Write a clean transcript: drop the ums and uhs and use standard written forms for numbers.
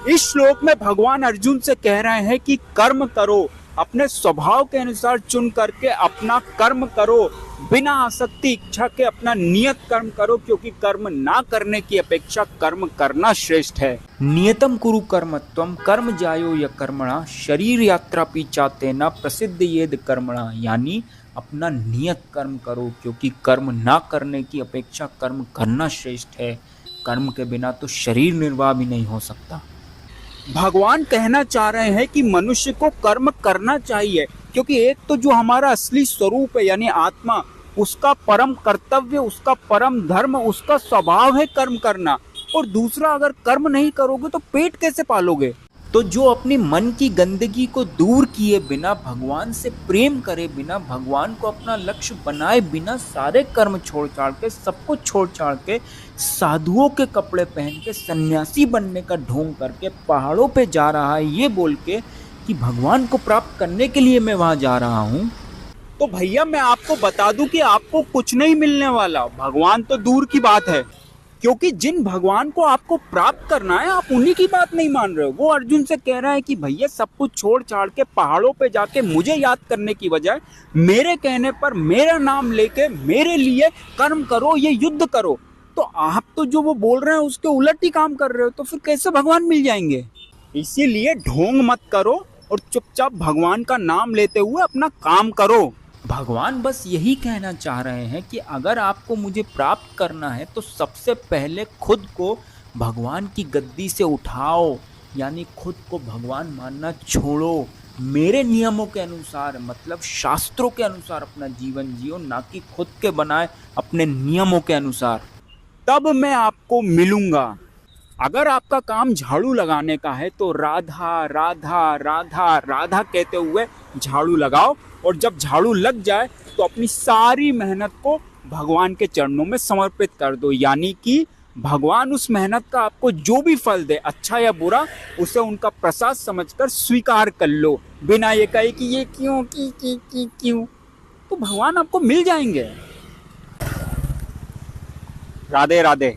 इस श्लोक में भगवान अर्जुन से कह रहे हैं कि कर्म करो, अपने स्वभाव के अनुसार चुन करके अपना कर्म करो, बिना आसक्ति इच्छा के अपना नियत कर्म करो, क्योंकि कर्म ना करने की अपेक्षा कर्म करना श्रेष्ठ है। नियतम कुरु कर्मत्वम कर्म जायो य कर्मणा शरीर यात्रा पीछाते न प्रसिद्ध येद कर्मणा, यानी अपना नियत कर्म करो, क्योंकि कर्म ना करने की अपेक्षा कर्म करना श्रेष्ठ है। कर्म के बिना तो शरीर निर्वाह भी नहीं हो सकता। भगवान कहना चाह रहे हैं कि मनुष्य को कर्म करना चाहिए, क्योंकि एक तो जो हमारा असली स्वरूप है यानी आत्मा, उसका परम कर्तव्य, उसका परम धर्म, उसका स्वभाव है कर्म करना। और दूसरा, अगर कर्म नहीं करोगे तो पेट कैसे पालोगे। तो जो अपनी मन की गंदगी को दूर किए बिना, भगवान से प्रेम करे बिना, भगवान को अपना लक्ष्य बनाए बिना, सारे कर्म छोड़ छाड़ के, सब कुछ छोड़ छाड़ के, साधुओं के कपड़े पहन के, सन्यासी बनने का ढोंग करके पहाड़ों पे जा रहा है, ये बोल के कि भगवान को प्राप्त करने के लिए मैं वहां जा रहा हूं, तो भैया मैं आपको बता दूं कि आपको कुछ नहीं मिलने वाला। भगवान तो दूर की बात है, क्योंकि जिन भगवान को आपको प्राप्त करना है, आप उन्हीं की बात नहीं मान रहे हो। वो अर्जुन से कह रहा है कि भैया सब कुछ छोड़ छाड़ के पहाड़ों पे जाके मुझे याद करने की बजाय मेरे कहने पर मेरा नाम लेके मेरे लिए कर्म करो, ये युद्ध करो। तो आप तो जो वो बोल रहे हैं उसके उलट ही काम कर रहे हो, तो फिर कैसे भगवान मिल जाएंगे। इसीलिए ढोंग मत करो और चुपचाप भगवान का नाम लेते हुए अपना काम करो। भगवान बस यही कहना चाह रहे हैं कि अगर आपको मुझे प्राप्त करना है तो सबसे पहले खुद को भगवान की गद्दी से उठाओ, यानी खुद को भगवान मानना छोड़ो। मेरे नियमों के अनुसार, मतलब शास्त्रों के अनुसार अपना जीवन जियो, ना कि खुद के बनाए अपने नियमों के अनुसार। तब मैं आपको मिलूंगा। अगर आपका काम झाड़ू लगाने का है तो राधा राधा राधा राधा कहते हुए झाड़ू लगाओ, और जब झाड़ू लग जाए तो अपनी सारी मेहनत को भगवान के चरणों में समर्पित कर दो, यानी कि भगवान उस मेहनत का आपको जो भी फल दे, अच्छा या बुरा, उसे उनका प्रसाद समझकर स्वीकार कर लो, बिना ये कहे कि ये क्यों की क्यों। तो भगवान आपको मिल जाएंगे। राधे राधे।